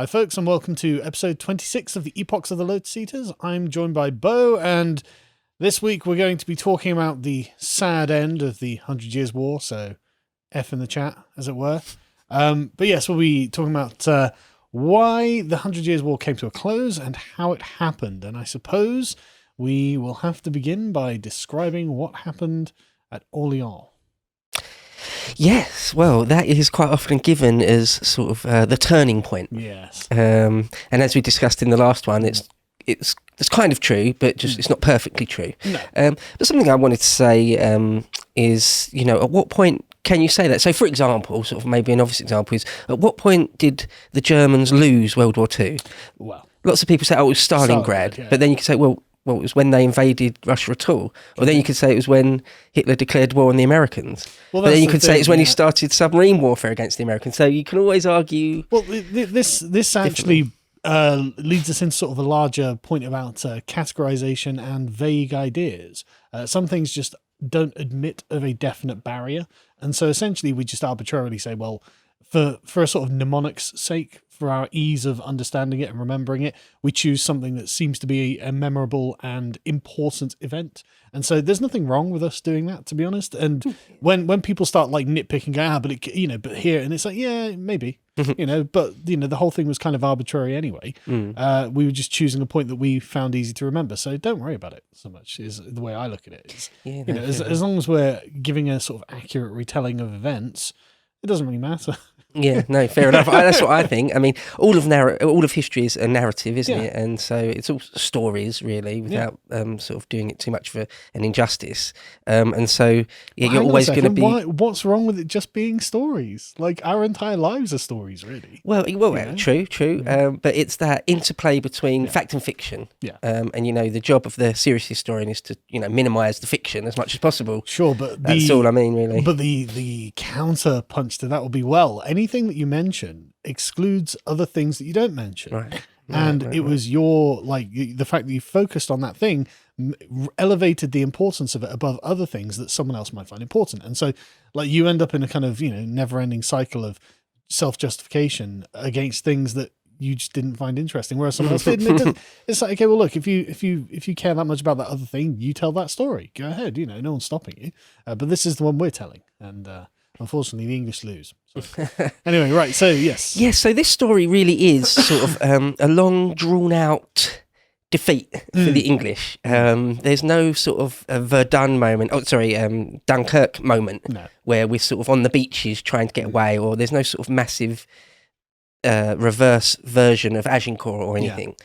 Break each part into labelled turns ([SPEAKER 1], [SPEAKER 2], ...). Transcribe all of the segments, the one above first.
[SPEAKER 1] Hi folks, and welcome to episode 26 of the Epochs of the Lotus Eaters. I'm joined by Beau, and this week we're going to be talking about the sad end of the 100 Years' War, so F in the chat, as it were. But yes, we'll be talking about why the 100 Years' War came to a close and how it happened. And I suppose we will have to begin by describing what happened at Orleans.
[SPEAKER 2] Yes, well, that is quite often given as sort of the turning point.
[SPEAKER 1] Yes.
[SPEAKER 2] And as we discussed in the last one, it's kind of true, but just it's not perfectly true.
[SPEAKER 1] No.
[SPEAKER 2] But something I wanted to say is, at what point can you say that? So, for example, sort of maybe an obvious example is, at what point did the Germans lose World War II?
[SPEAKER 1] Well,
[SPEAKER 2] lots of people say, it was Stalingrad,
[SPEAKER 1] yeah.
[SPEAKER 2] but then you could say, well, it was when they invaded Russia at all. Or then you could say it was when Hitler declared war on the Americans. Well, but then you could say it's when he started submarine warfare against the Americans. So you can always argue.
[SPEAKER 1] Well, this actually leads us into sort of a larger point about categorization and vague ideas. Some things just don't admit of a definite barrier. And so essentially we just arbitrarily say, well, for a sort of mnemonic's sake, for our ease of understanding it and remembering it, we choose something that seems to be a memorable and important event. And so there's nothing wrong with us doing that, to be honest. And when people start like nitpicking, but here, and it's like, yeah, maybe, but the whole thing was kind of arbitrary anyway. We were just choosing a point that we found easy to remember. So don't worry about it so much, is the way I look at it. As long as we're giving a sort of accurate retelling of events, it doesn't really matter.
[SPEAKER 2] Yeah, no, fair enough. That's what I think. I mean, all of history is a narrative, isn't it? And so it's all stories, really, without sort of doing it too much for an injustice. And so you're always going to be.
[SPEAKER 1] What's wrong with it just being stories? Like our entire lives are stories, really.
[SPEAKER 2] Well, true. But it's that interplay between fact and fiction.
[SPEAKER 1] Yeah.
[SPEAKER 2] And the job of the serious historian is to minimise the fiction as much as possible.
[SPEAKER 1] Sure, but
[SPEAKER 2] that's all I mean, really.
[SPEAKER 1] But the counter punch to that will be, well, anything that you mention excludes other things that you don't mention.
[SPEAKER 2] Right.
[SPEAKER 1] It was the fact that you focused on that thing elevated the importance of it above other things that someone else might find important. And so you end up in a kind of, never-ending cycle of self-justification against things that you just didn't find interesting, whereas someone else did. And it's like, okay, well, look, if you care that much about that other thing, you tell that story. Go ahead, no one's stopping you. But this is the one we're telling, and unfortunately, the English lose. So. Anyway, right, so yes.
[SPEAKER 2] Yes, so this story really is sort of a long, drawn-out defeat for the English. There's no sort of Verdun moment, Dunkirk moment, where we're sort of on the beaches trying to get away, or there's no sort of massive reverse version of Agincourt or anything.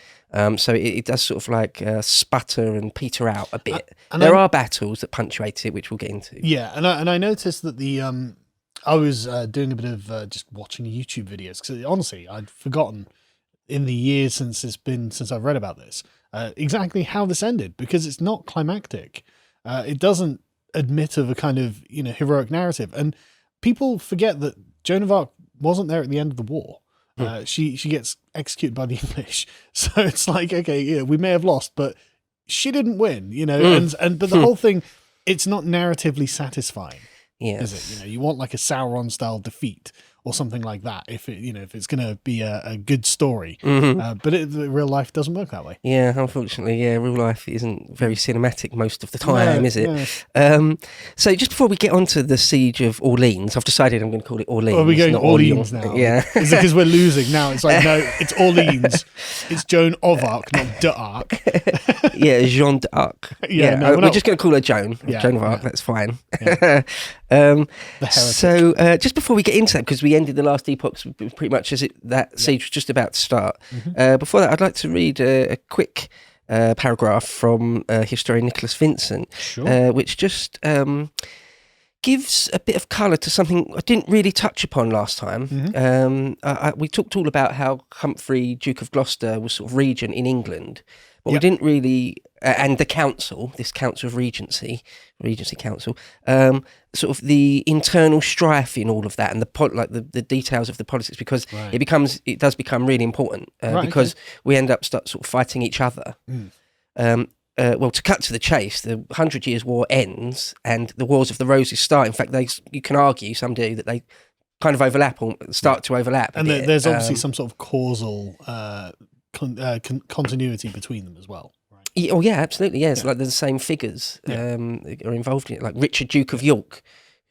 [SPEAKER 2] So it does sort of sputter and peter out a bit. There are battles that punctuate it, which we'll get into.
[SPEAKER 1] Yeah, and I noticed that I was doing a bit of just watching YouTube videos, because honestly, I'd forgotten in the years since I've read about this, exactly how this ended, because it's not climactic. It doesn't admit of a kind of, heroic narrative. And people forget that Joan of Arc wasn't there at the end of the war. She gets executed by the English. So it's like, okay, we may have lost, but she didn't win, but the whole thing, it's not narratively satisfying.
[SPEAKER 2] Yes.
[SPEAKER 1] Is it? You want like a Sauron style defeat or something like that if it's going to be a good story. But real life doesn't work that way.
[SPEAKER 2] Yeah, unfortunately, real life isn't very cinematic most of the time, is it? No. So just before we get on to the siege of Orleans, I've decided I'm going to call it Orleans.
[SPEAKER 1] Are we going Orleans now?
[SPEAKER 2] Yeah.
[SPEAKER 1] Is it because we're losing now? It's like, no, it's Orleans. It's Joan of Arc, not d'Arc.
[SPEAKER 2] Yeah, Joan d'Arc. We're just going to call her Joan. Yeah, Joan of Arc, that's fine. Yeah. So just before we get into that, because we ended the last epochs pretty much as that siege was just about to start. Before that, I'd like to read a quick paragraph from historian Nicholas Vincent, which just gives a bit of colour to something I didn't really touch upon last time. We talked all about how Humphrey, Duke of Gloucester, was sort of regent in England. But we didn't really, and the council, this council of Regency Council, sort of the internal strife in all of that, and the details of the politics, because it does become really important because we end up sort of fighting each other. Well, to cut to the chase, the 100 Years' War ends and the Wars of the Roses start. In fact, you can argue, some do, that they kind of overlap or start to overlap.
[SPEAKER 1] And there's obviously some sort of causal continuity between them as well. Right?
[SPEAKER 2] Oh yeah, absolutely. Yes, like the same figures are involved in it. Like Richard, Duke of York,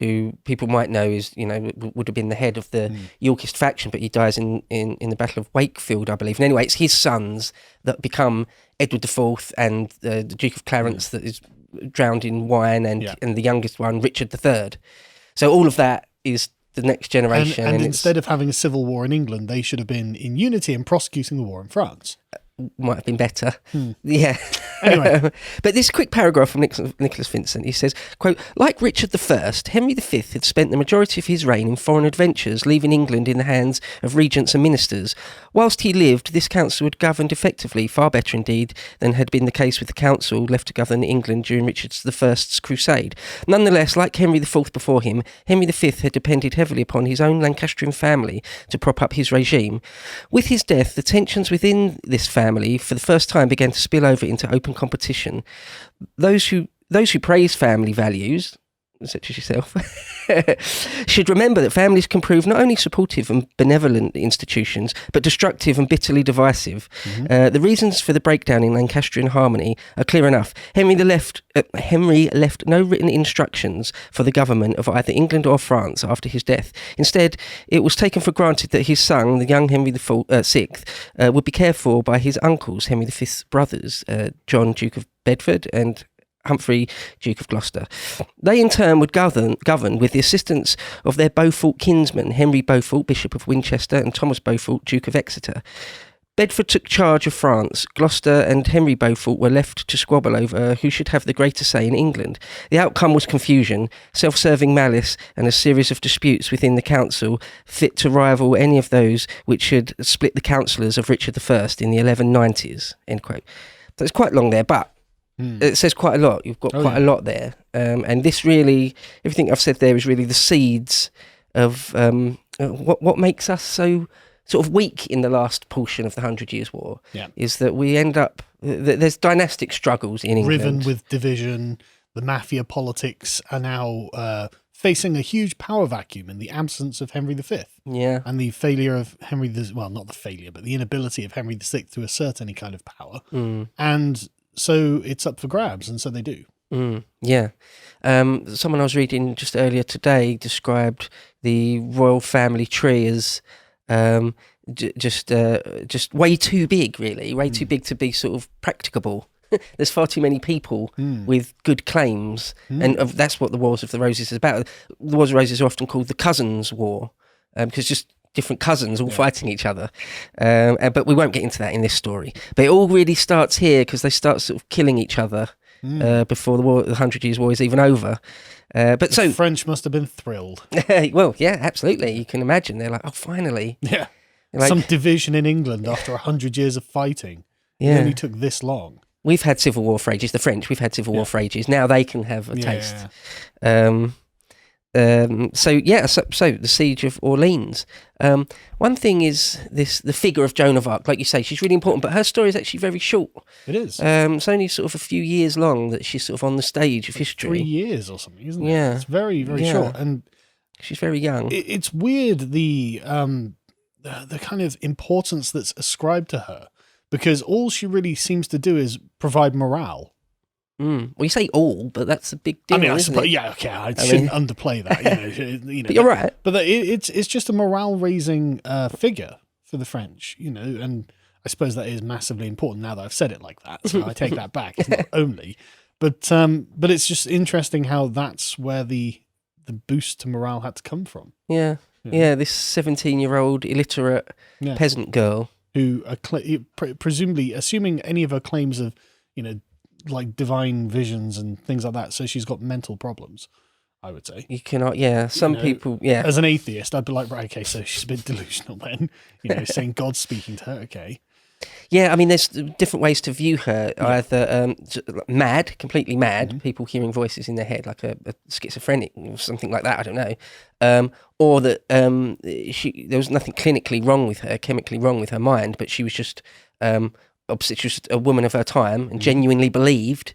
[SPEAKER 2] who people might know is, would have been the head of the Yorkist faction, but he dies in the Battle of Wakefield, I believe. And anyway, it's his sons that become Edward IV and the Duke of Clarence that is drowned in wine, and the youngest one, Richard III. So all of that is the next generation.
[SPEAKER 1] And instead of having a civil war in England, they should have been in unity and prosecuting the war in France.
[SPEAKER 2] Might have been better.
[SPEAKER 1] Yeah. Anyway.
[SPEAKER 2] But this quick paragraph from Nicholas Vincent, he says, quote, like Richard I, Henry V had spent the majority of his reign in foreign adventures, leaving England in the hands of regents and ministers. Whilst he lived, this council had governed effectively, far better indeed than had been the case with the council left to govern England during Richard I's crusade. Nonetheless, like Henry IV before him, Henry V had depended heavily upon his own Lancastrian family to prop up his regime. With his death, the tensions within this family for the first time began to spill over into open competition. Those who praise family values, such as yourself, should remember that families can prove not only supportive and benevolent institutions, but destructive and bitterly divisive. The reasons for the breakdown in Lancastrian harmony are clear enough. Henry left no written instructions for the government of either England or France after his death. Instead, it was taken for granted that his son, the young Henry VI, would be cared for by his uncles, Henry V's brothers, John, Duke of Bedford, and Humphrey, Duke of Gloucester. They in turn would govern with the assistance of their Beaufort kinsmen, Henry Beaufort, Bishop of Winchester, and Thomas Beaufort, Duke of Exeter. Bedford took charge of France. Gloucester and Henry Beaufort were left to squabble over who should have the greater say in England. The outcome was confusion, self-serving malice, and a series of disputes within the council fit to rival any of those which had split the councillors of Richard I in the 1190s, end quote. So it's quite long there, but it says quite a lot. You've got quite a lot there. And this really, everything I've said there is really the seeds of what makes us so sort of weak in the last portion of the 100 Years' War. Is that we end up, there's dynastic struggles in England.
[SPEAKER 1] Riven with division, the mafia politics are now facing a huge power vacuum in the absence of Henry V.
[SPEAKER 2] Yeah.
[SPEAKER 1] And the failure of Henry not the failure, but the inability of Henry VI to assert any kind of power. And so it's up for grabs, and so they do.
[SPEAKER 2] Yeah. Someone I was reading just earlier today described the royal family tree as just way too big, really, way too big to be sort of practicable. There's far too many people with good claims, and that's what the Wars of the Roses is about. The Wars of the Roses are often called the Cousins' War, because just different cousins all fighting each other. But we won't get into that in this story. But it all really starts here because they start sort of killing each other before the 100 Years' War is even over.
[SPEAKER 1] The French must have been thrilled.
[SPEAKER 2] Well, yeah, absolutely. You can imagine. They're like, oh, finally.
[SPEAKER 1] Yeah.
[SPEAKER 2] Like,
[SPEAKER 1] some division in England after 100 years of fighting. It only took this long.
[SPEAKER 2] We've had civil war for ages. The French, we've had civil war for ages. Now they can have a taste. So the siege of Orleans. One thing is the figure of Joan of Arc, like you say, she's really important, but her story is actually very short.
[SPEAKER 1] It is.
[SPEAKER 2] It's only sort of a few years long that she's sort of on the stage of history.
[SPEAKER 1] 3 years or something, isn't it?
[SPEAKER 2] Yeah,
[SPEAKER 1] it's very, very short, and
[SPEAKER 2] she's very young.
[SPEAKER 1] It's weird the kind of importance that's ascribed to her, because all she really seems to do is provide morale.
[SPEAKER 2] Well, you say all, but that's a big deal.
[SPEAKER 1] I mean, I
[SPEAKER 2] suppose,
[SPEAKER 1] I shouldn't underplay that. You know,
[SPEAKER 2] but you're right.
[SPEAKER 1] But it's just a morale-raising figure for the French, and I suppose that is massively important now that I've said it like that. So I take that back. It's not only, but it's just interesting how that's where the boost to morale had to come from.
[SPEAKER 2] Yeah. This 17-year-old illiterate peasant girl
[SPEAKER 1] who presumably, assuming any of her claims of, like divine visions and things like that. So she's got mental problems, I would say.
[SPEAKER 2] You cannot, some people.
[SPEAKER 1] As an atheist, I'd be like, right, okay, so she's a bit delusional then, saying God's speaking to her, okay.
[SPEAKER 2] Yeah, I mean, there's different ways to view her. Either mad, completely mad, people hearing voices in their head, like a schizophrenic or something like that, I don't know. Or that there was nothing clinically wrong with her, chemically wrong with her mind, but she was just she was a woman of her time and genuinely believed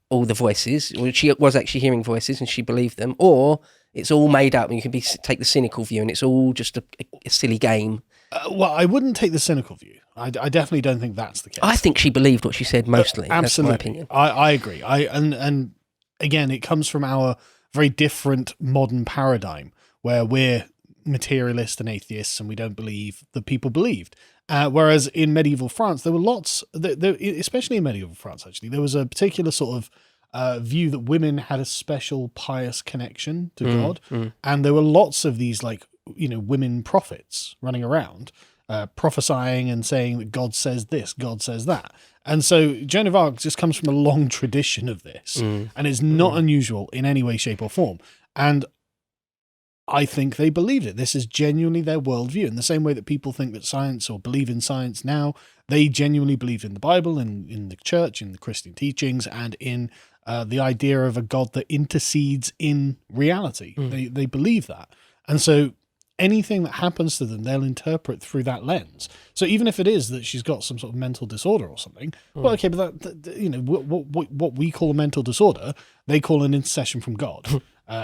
[SPEAKER 2] all the voices. Well, she was actually hearing voices and she believed them. Or It's all made up, and you can take the cynical view, and it's all just a silly game.
[SPEAKER 1] Well, I wouldn't take the cynical view. I definitely don't think that's the case.
[SPEAKER 2] I think she believed what she said mostly.
[SPEAKER 1] Absolutely.
[SPEAKER 2] That's my opinion.
[SPEAKER 1] I agree. And again, it comes from our very different modern paradigm where we're materialist and atheists and we don't believe that people believed. Whereas in medieval France, there were lots, especially in medieval France, actually, there was a particular sort of view that women had a special pious connection to God. And there were lots of these women prophets running around prophesying and saying that God says this, God says that. And so Joan of Arc just comes from a long tradition of this and is not unusual in any way, shape or form. And I think they believed it. This is genuinely their worldview. In the same way that people think that science or believe in science now, they genuinely believed in the Bible and in the church, in the Christian teachings, and in the idea of a God that intercedes in reality. They believe that. And so anything that happens to them, they'll interpret through that lens. So even if it is that she's got some sort of mental disorder or something, well, okay, but what we call a mental disorder, they call an intercession from God.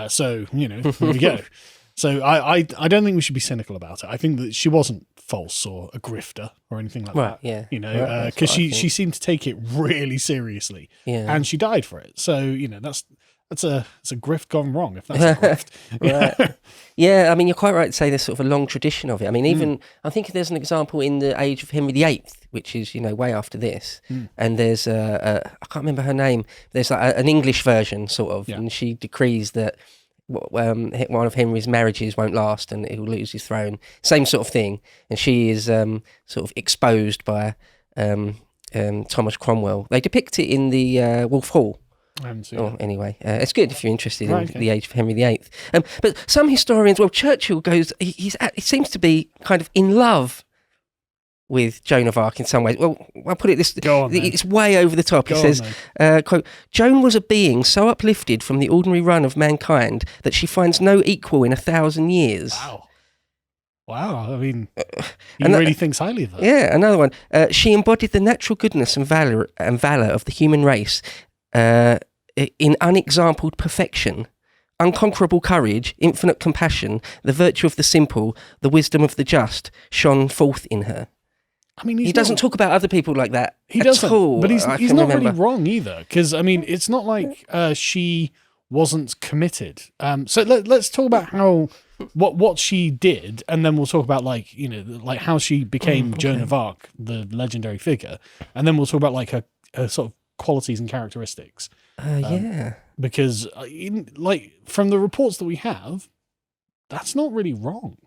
[SPEAKER 1] So there we go. So I don't think we should be cynical about it. I think that she wasn't false or a grifter or anything like that.
[SPEAKER 2] Yeah.
[SPEAKER 1] Because she seemed to take it really seriously, and she died for it. So that's a grift gone wrong, if that's a grift.
[SPEAKER 2] Right. Yeah, I mean, you're quite right to say there's sort of a long tradition of it. I mean, even I think there's an example in the age of Henry VIII, which is way after this, and there's I can't remember her name. There's an English version sort of, and she decrees that one of Henry's marriages won't last and he'll lose his throne. Same sort of thing, and she is sort of exposed by Thomas Cromwell. They depict it in the Wolf Hall. Anyway, it's good if you're interested in the age of Henry VIII. But some historians, Churchill goes, he seems to be kind of in love with Joan of Arc in some ways. Well, I'll put it this, it's way over the top. He says, quote, "Joan was a being so uplifted from the ordinary run of mankind that she finds no equal in 1,000 years.
[SPEAKER 1] Wow. I mean, he really thinks highly of her.
[SPEAKER 2] Yeah, another one. She embodied the natural goodness and valor of the human race, in unexampled perfection, unconquerable courage, infinite compassion, the virtue of the simple, the wisdom of the just shone forth in her."
[SPEAKER 1] I mean,
[SPEAKER 2] he doesn't talk about other people like that.
[SPEAKER 1] He doesn't, but he's not really wrong either. Because I mean, it's not like she wasn't committed. So let's talk about what she did, and then we'll talk about like how she became Joan of Arc, the legendary figure, and then we'll talk about her sort of qualities and characteristics. Because from the reports that we have, that's not really wrong,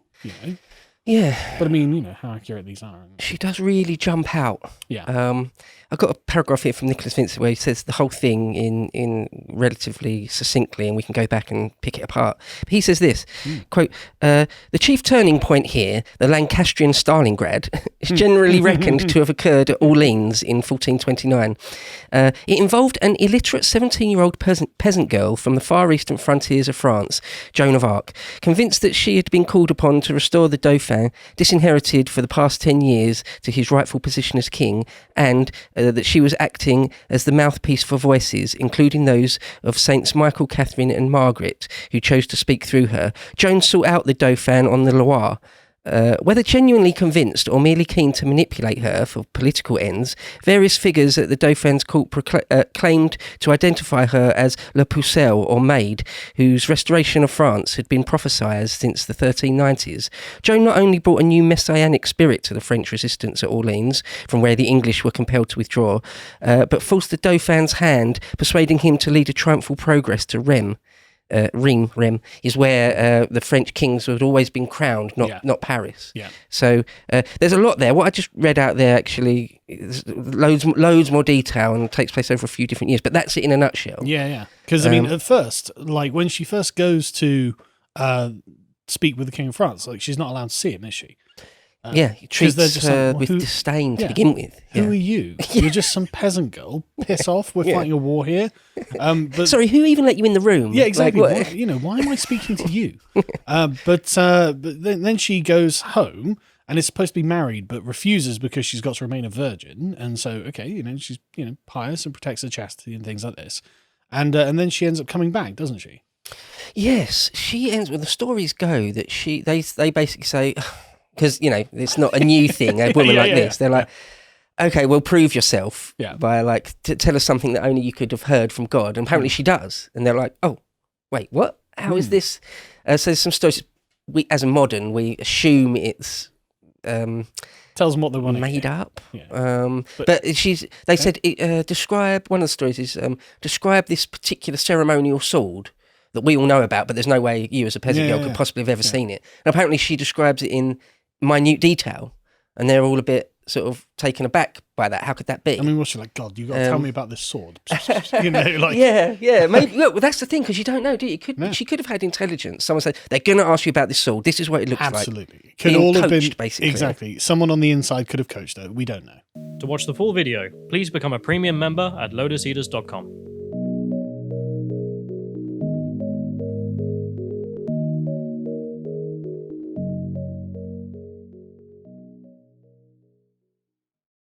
[SPEAKER 2] Yeah.
[SPEAKER 1] But I mean, how accurate these are.
[SPEAKER 2] She does really jump out.
[SPEAKER 1] Yeah.
[SPEAKER 2] I've got a paragraph here from Nicholas Vincent where he says the whole thing in relatively succinctly, and we can go back and pick it apart. But he says this, quote, "The chief turning point here, the Lancastrian Stalingrad, is generally reckoned to have occurred at Orleans in 1429. It involved an illiterate 17-year-old peasant girl from the far eastern frontiers of France, Joan of Arc, convinced that she had been called upon to restore the Dauphin, disinherited for the past 10 years, to his rightful position as king, and that she was acting as the mouthpiece for voices, including those of Saints Michael, Catherine and Margaret, who chose to speak through her. Joan sought out the Dauphin on the Loire. Whether genuinely convinced or merely keen to manipulate her for political ends, various figures at the Dauphin's court claimed to identify her as La Pucelle, or Maid, whose restoration of France had been prophesied since the 1390s. Joan not only brought a new messianic spirit to the French resistance at Orleans, from where the English were compelled to withdraw, but forced the Dauphin's hand, persuading him to lead a triumphal progress to Rheims. Rheims is where the French kings had always been crowned, not Paris.
[SPEAKER 1] Yeah.
[SPEAKER 2] So there's a lot there. What I just read out there actually is loads more detail and takes place over a few different years. But that's it in a nutshell.
[SPEAKER 1] Yeah. Because I mean, at first, when she first goes to speak with the King of France, she's not allowed to see him, is she?
[SPEAKER 2] He treats her with disdain to begin with.
[SPEAKER 1] Who are you? You're just some peasant girl. Piss off. We're fighting a war here. But
[SPEAKER 2] sorry, who even let you in the room?
[SPEAKER 1] Yeah, exactly. Why am I speaking to you? But then she goes home and is supposed to be married, but refuses because she's got to remain a virgin. And so, she's pious and protects her chastity and things like this. And then she ends up coming back, doesn't she?
[SPEAKER 2] Yes, she ends with the stories go that they basically say, because it's not a new thing. A woman like this, they're like, okay, well, prove yourself by tell us something that only you could have heard from God. And apparently she does, and they're like, oh, wait, what? How is this? So there's some stories. We, as a modern, we assume it's
[SPEAKER 1] tells them what they want
[SPEAKER 2] made up. Yeah. But they said describe, one of the stories is describe this particular ceremonial sword that we all know about, but there's no way you as a peasant girl could possibly have ever seen it. And apparently she describes it in minute detail, and they're all a bit sort of taken aback by that. How could that be?
[SPEAKER 1] I mean, what's she like? God, you got to tell me about this sword.
[SPEAKER 2] Yeah. Maybe look, well, that's the thing, because you don't know, do you? She could have had intelligence. Someone said they're going to ask you about this sword. This is what it looks like.
[SPEAKER 1] Absolutely, could all have been
[SPEAKER 2] basically.
[SPEAKER 1] Exactly. Someone on the inside could have coached her. We don't know.
[SPEAKER 3] To watch the full video, please become a premium member at lotuseaters.com.